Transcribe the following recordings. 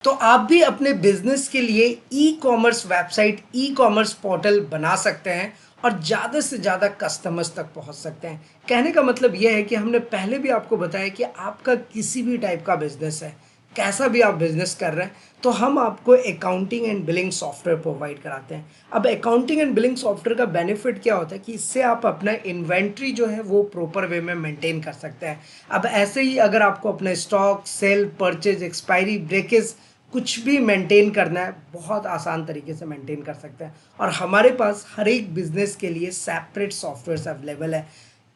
तो आप भी अपने बिजनेस के लिए ई commerce website, e commerce portal बना सकते हैं और ज़्यादा से ज़्यादा कस्टमर्स तक पहुंच सकते हैं। कहने का मतलब यह है कि हमने पहले भी आपको बताया कि आपका किसी भी टाइप का बिजनेस है, कैसा भी आप बिजनेस कर रहे हैं, तो हम आपको accounting and billing software provide कराते हैं। अब अकाउंटिंग एंड बिलिंग सॉफ्टवेयर का बेनिफिट क्या होता है कि इससे आप अपना इन्वेंट्री जो है वो प्रॉपर वे में मेंटेन कर सकते हैं। अब ऐसे ही अगर आपको अपना stock, sale, purchase, expiry, breakage कुछ भी मेंटेन करना है, बहुत आसान तरीके से मेंटेन कर सकते हैं। और हमारे पास हर एक बिजनेस के लिए सेपरेट सॉफ्टवेयर अवेलेबल है।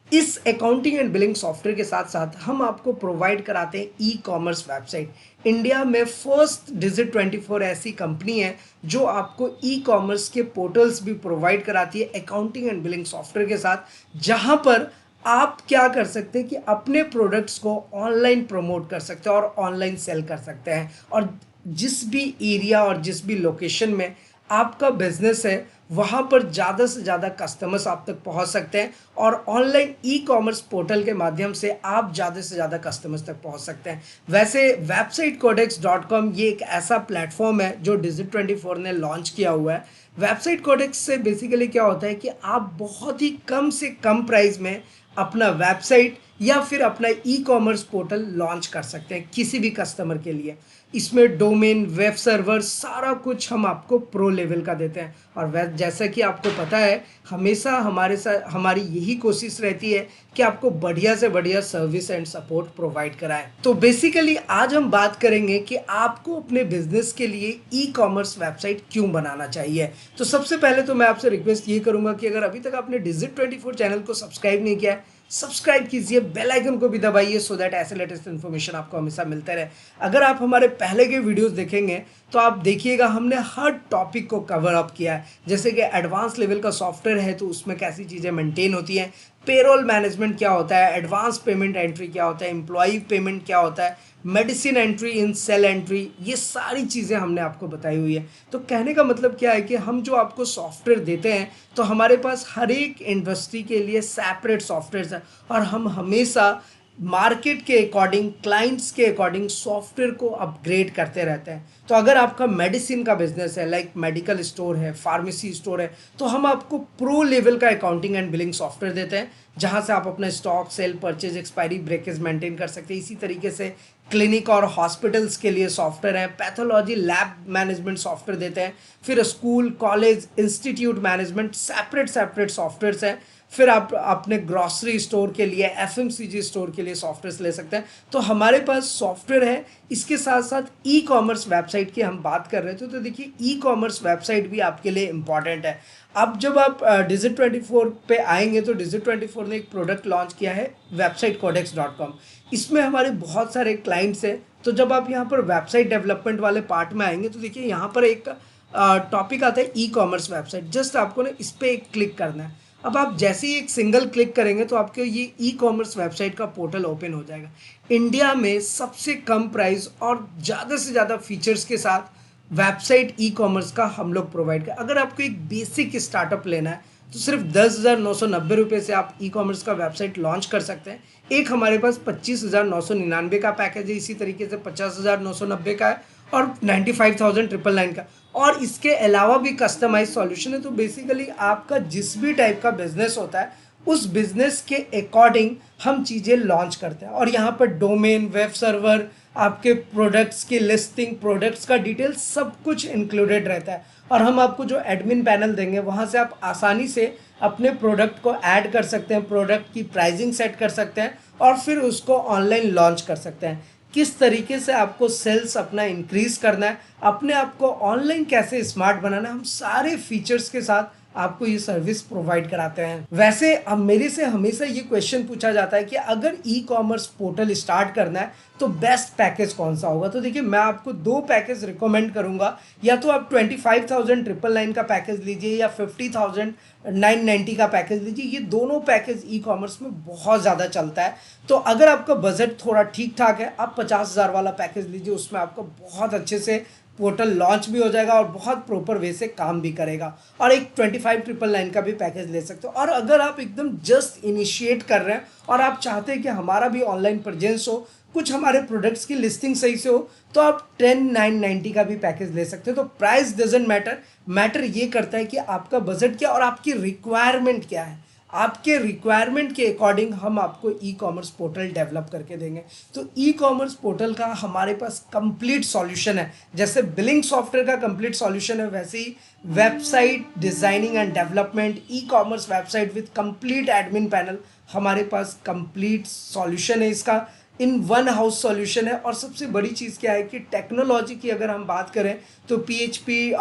इस अकाउंटिंग एंड बिलिंग सॉफ्टवेयर के साथ साथ हम आपको प्रोवाइड कराते हैं ई कॉमर्स वेबसाइट। इंडिया में फर्स्ट डिजिट 24 ऐसी कंपनी है जो आपको ई कॉमर्स के पोर्टल्स भी प्रोवाइड कराती है अकाउंटिंग एंड बिलिंग सॉफ्टवेयर के साथ, जहां पर आप क्या कर सकते हैं कि अपने प्रोडक्ट्स को ऑनलाइन प्रमोट कर सकते हैं और ऑनलाइन सेल कर सकते हैं। और जिस भी एरिया और जिस भी लोकेशन में आपका बिजनेस है, वहाँ पर ज़्यादा से ज़्यादा कस्टमर्स आप तक पहुँच सकते हैं और ऑनलाइन ई कॉमर्स पोर्टल के माध्यम से आप ज़्यादा से ज़्यादा कस्टमर्स तक पहुँच सकते हैं। वैसे वेबसाइट codex.com ये एक ऐसा प्लेटफॉर्म है जो डिजिट 24 ने लॉन्च किया हुआ है। वेबसाइट कोडेक्स से बेसिकली क्या होता है कि आप बहुत ही कम से कम प्राइस में अपना वेबसाइट या फिर अपना ई कॉमर्स पोर्टल लॉन्च कर सकते हैं किसी भी कस्टमर के लिए। इसमें डोमेन, वेब सर्वर, सारा कुछ हम आपको प्रो लेवल का देते हैं। और जैसा कि आपको पता है, हमेशा हमारे साथ हमारी यही कोशिश रहती है कि आपको बढ़िया से बढ़िया सर्विस एंड सपोर्ट प्रोवाइड कराएं। तो बेसिकली आज हम बात करेंगे कि आपको अपने बिजनेस के लिए ई कॉमर्स वेबसाइट क्यों बनाना चाहिए। तो सबसे पहले तो मैं आपसे रिक्वेस्ट ये करूंगा कि अगर अभी तक आपने डिजिट 24 चैनल को सब्सक्राइब नहीं किया है, सब्सक्राइब कीजिए, बेल आइकन को भी दबाइए सो दैट ऐसे लेटेस्ट इन्फॉर्मेशन आपको हमेशा मिलते रहे। अगर आप हमारे पहले के वीडियोस देखेंगे तो आप देखिएगा हमने हर टॉपिक को कवर अप किया है। जैसे कि एडवांस लेवल का सॉफ्टवेयर है तो उसमें कैसी चीज़ें मेंटेन होती हैं, पेरोल मैनेजमेंट क्या होता है, एडवांस पेमेंट एंट्री क्या होता है, एम्प्लॉय पेमेंट क्या होता है, मेडिसिन एंट्री, इन सेल एंट्री, ये सारी चीज़ें हमने आपको बताई हुई है। तो कहने का मतलब क्या है कि हम जो आपको सॉफ्टवेयर देते हैं तो हमारे पास हर एक इंडस्ट्री के लिए सेपरेट सॉफ्टवेयर है और हम हमेशा मार्केट के अकॉर्डिंग, क्लाइंट्स के अकॉर्डिंग सॉफ्टवेयर को अपग्रेड करते रहते हैं। तो अगर आपका मेडिसिन का बिजनेस है, लाइक मेडिकल स्टोर है, फार्मेसी स्टोर है, तो हम आपको प्रो लेवल का अकाउंटिंग एंड बिलिंग सॉफ्टवेयर देते हैं जहां से आप अपना stock, sale, purchase, expiry, breakage maintain कर सकते हैं। इसी तरीके से क्लिनिक और हॉस्पिटल्स के लिए सॉफ्टवेयर है, पैथोलॉजी लैब मैनेजमेंट सॉफ्टवेयर देते हैं, फिर school, college, institute management separate separate softwares हैं। फिर आप अपने ग्रॉसरी स्टोर के लिए, एफएमसीजी स्टोर के लिए सॉफ्टवेयर ले सकते हैं। तो हमारे पास सॉफ्टवेयर है। इसके साथ साथ ई कॉमर्स वेबसाइट की हम बात कर रहे थे, तो देखिए ई कॉमर्स वेबसाइट भी आपके लिए इंपॉर्टेंट है। अब जब आप डिजिट 24 पे आएंगे तो डिजिट 24 ने एक प्रोडक्ट लॉन्च किया है, वेबसाइट codex.com। इसमें हमारे बहुत सारे क्लाइंट्स हैं। तो जब आप यहाँ पर वेबसाइट डेवलपमेंट वाले पार्ट में आएंगे तो देखिए यहाँ पर एक टॉपिक आता है ई कॉमर्स वेबसाइट। जस्ट आपको ना इस पर एक क्लिक करना है। अब आप जैसे ही एक सिंगल क्लिक करेंगे तो आपके ये ई कॉमर्स वेबसाइट का पोर्टल ओपन हो जाएगा। इंडिया में सबसे कम प्राइस और ज़्यादा से ज़्यादा फीचर्स के साथ वेबसाइट ई कॉमर्स का हम लोग प्रोवाइड कर। अगर आपको एक बेसिक स्टार्टअप लेना है तो सिर्फ 10,990 रुपये से आप ई कॉमर्स का वेबसाइट लॉन्च कर सकते हैं। एक हमारे पास 25,999 का पैकेज है, इसी तरीके से 50,990 का है और 95,999 का। और इसके अलावा भी कस्टमाइज सॉल्यूशन है। तो बेसिकली आपका जिस भी टाइप का बिजनेस होता है उस बिजनेस के अकॉर्डिंग हम चीज़ें लॉन्च करते हैं। और यहाँ पर डोमेन, वेब सर्वर, आपके प्रोडक्ट्स की लिस्टिंग, प्रोडक्ट्स का डिटेल सब कुछ इंक्लूडेड रहता है। और हम आपको जो एडमिन पैनल देंगे वहाँ से आप आसानी से अपने प्रोडक्ट को ऐड कर सकते हैं, प्रोडक्ट की प्राइसिंग सेट कर सकते हैं और फिर उसको ऑनलाइन लॉन्च कर सकते हैं। किस तरीके से आपको सेल्स अपना इंक्रीज करना है, अपने आप को ऑनलाइन कैसे स्मार्ट बनाना है, हम सारे फीचर्स के साथ आपको ये सर्विस प्रोवाइड कराते हैं। वैसे अब मेरे से हमेशा ये क्वेश्चन पूछा जाता है कि अगर ई कॉमर्स पोर्टल स्टार्ट करना है तो बेस्ट पैकेज कौन सा होगा। तो देखिए मैं आपको दो पैकेज रिकमेंड करूंगा। या तो आप 25,999 का पैकेज लीजिए या 50,990 का पैकेज लीजिए। ये दोनों पैकेज ई कॉमर्स में बहुत ज़्यादा चलता है। तो अगर आपका बजट थोड़ा ठीक ठाक है, आप 50,000 वाला पैकेज लीजिए। उसमें आपको बहुत अच्छे से पोर्टल लॉन्च भी हो जाएगा और बहुत प्रॉपर वे से काम भी करेगा। और एक 25,999 का भी पैकेज ले सकते हो। और अगर आप एकदम जस्ट इनिशिएट कर रहे हैं और आप चाहते हैं कि हमारा भी ऑनलाइन प्रेजेंस हो, कुछ हमारे प्रोडक्ट्स की लिस्टिंग सही से हो तो आप 10,990 का भी पैकेज ले सकते हो। तो प्राइस डजेंट मैटर, मैटर ये करता है कि आपका बजट क्या और आपकी रिक्वायरमेंट क्या है। आपके रिक्वायरमेंट के अकॉर्डिंग हम आपको ई कॉमर्स पोर्टल डेवलप करके देंगे। तो ई कॉमर्स पोर्टल का हमारे पास कंप्लीट सॉल्यूशन है। जैसे बिलिंग सॉफ्टवेयर का कंप्लीट सॉल्यूशन है, वैसे ही website designing and development, e commerce website with complete admin panel, हमारे पास कंप्लीट सॉल्यूशन है इसका, इन वन हाउस सॉल्यूशन है। और सबसे बड़ी चीज़ क्या है कि टेक्नोलॉजी की अगर हम बात करें तो PHP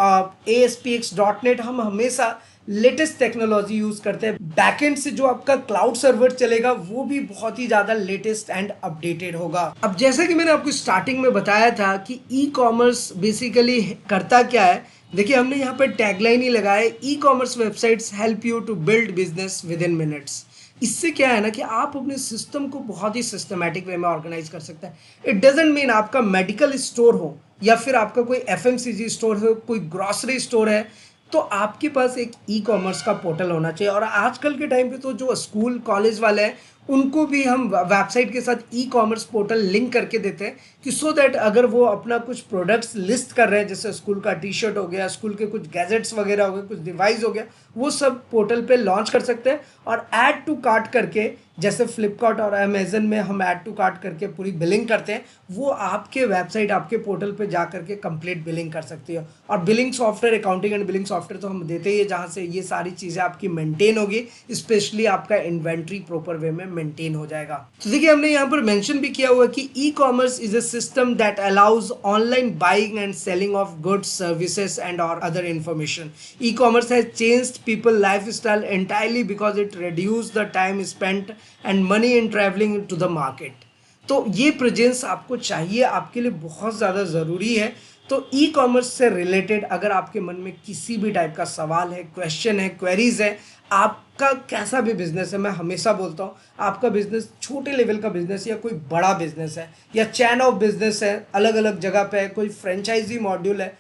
ASPX.NET हम हमेशा लेटेस्ट टेक्नोलॉजी यूज़ करते हैं। बैकएंड से जो आपका क्लाउड सर्वर चलेगा वो भी बहुत ही ज़्यादा लेटेस्ट एंड अपडेटेड होगा। अब जैसा कि मैंने आपको स्टार्टिंग में बताया था कि ई कॉमर्स बेसिकली करता क्या है, देखिए हमने यहाँ पर टैगलाइन ही लगाया, e commerce websites help you to build business within minutes. इससे क्या है ना कि आप अपने सिस्टम को बहुत ही सिस्टमैटिक वे में ऑर्गेनाइज कर सकते हैं। इट डजेंट मीन आपका मेडिकल स्टोर हो या फिर आपका कोई FMCG स्टोर हो, कोई ग्रॉसरी स्टोर है, तो आपके पास एक ई कॉमर्स का पोर्टल होना चाहिए। और आजकल के टाइम पे तो जो स्कूल कॉलेज वाले हैं उनको भी हम वेबसाइट के साथ ई कॉमर्स पोर्टल लिंक करके देते हैं कि सो दैट अगर वो अपना कुछ प्रोडक्ट्स लिस्ट कर रहे हैं, जैसे स्कूल का T-शर्ट हो गया, स्कूल के कुछ गैजेट्स वगैरह हो गए, कुछ डिवाइस हो गया, वो सब पोर्टल पे लॉन्च कर सकते हैं। और ऐड टू कार्ट करके, जैसे फ्लिपकार्ट और अमेजन में हम ऐड टू कार्ट करके पूरी बिलिंग करते हैं, वो आपके वेबसाइट आपके पोर्टल पे जा करके कंप्लीट बिलिंग कर सकती है। और billing software, accounting and billing software तो हम देते ही है जहाँ से ये सारी चीज़ें आपकी मेंटेन होगी, स्पेशली आपका इन्वेंट्री प्रॉपर वे में मेंटेन हो जाएगा। तो देखिए हमने यहाँ पर मेंशन भी किया हुआ कि e commerce is a system that allows online buying and selling of goods, services and और other information. E commerce has changed people lifestyle entirely because it reduce the time spent and money in travelling to the market. तो ये presence आपको चाहिए, आपके लिए बहुत ज़्यादा ज़रूरी है। तो ई कॉमर्स से रिलेटेड अगर आपके मन में किसी भी टाइप का सवाल है, क्वेश्चन है, क्वेरीज है, आपका कैसा भी बिजनेस है, मैं हमेशा बोलता हूँ आपका बिजनेस छोटे लेवल का बिजनेस या कोई बड़ा बिजनेस है या चैन ऑफ बिजनेस है, अलग अलग जगह पे है, कोई फ्रेंचाइजी मॉड्यूल है,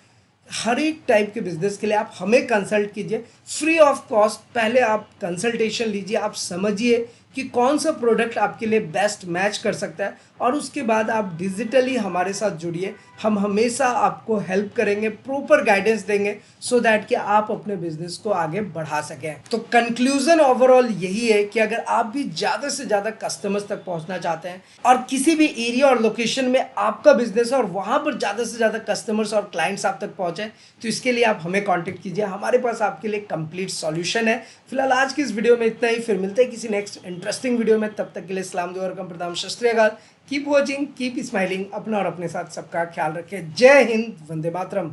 हर एक टाइप के बिजनेस के लिए आप हमें कंसल्ट कीजिए फ्री ऑफ कॉस्ट। पहले आप कंसल्टेशन लीजिए, आप समझिए कि कौन सा प्रोडक्ट आपके लिए बेस्ट मैच कर सकता है, और उसके बाद आप डिजिटली हमारे साथ जुड़िए। हम हमेशा आपको हेल्प करेंगे, प्रॉपर गाइडेंस देंगे सो दैट कि आप अपने बिजनेस को आगे बढ़ा सकें। तो कंक्लूजन ओवरऑल यही है कि अगर आप भी ज़्यादा से ज़्यादा कस्टमर्स तक पहुंचना चाहते हैं और किसी भी एरिया और लोकेशन में आपका बिजनेस है और वहाँ पर ज़्यादा से ज़्यादा कस्टमर्स और क्लाइंट्स आप तक पहुँचे, तो इसके लिए आप हमें कॉन्टेक्ट कीजिए, हमारे पास आपके लिए कंप्लीट सॉल्यूशन है। फिलहाल आज की इस वीडियो में इतना ही, फिर मिलते हैं किसी नेक्स्ट इंटरेस्टिंग वीडियो में। तब तक के लिए सलाम दुआ और प्रणाम, सत श्री अकाल। कीप वॉचिंग, कीप स्माइलिंग, अपना और अपने साथ सबका ख्याल रखें। जय हिंद, वंदे मातरम।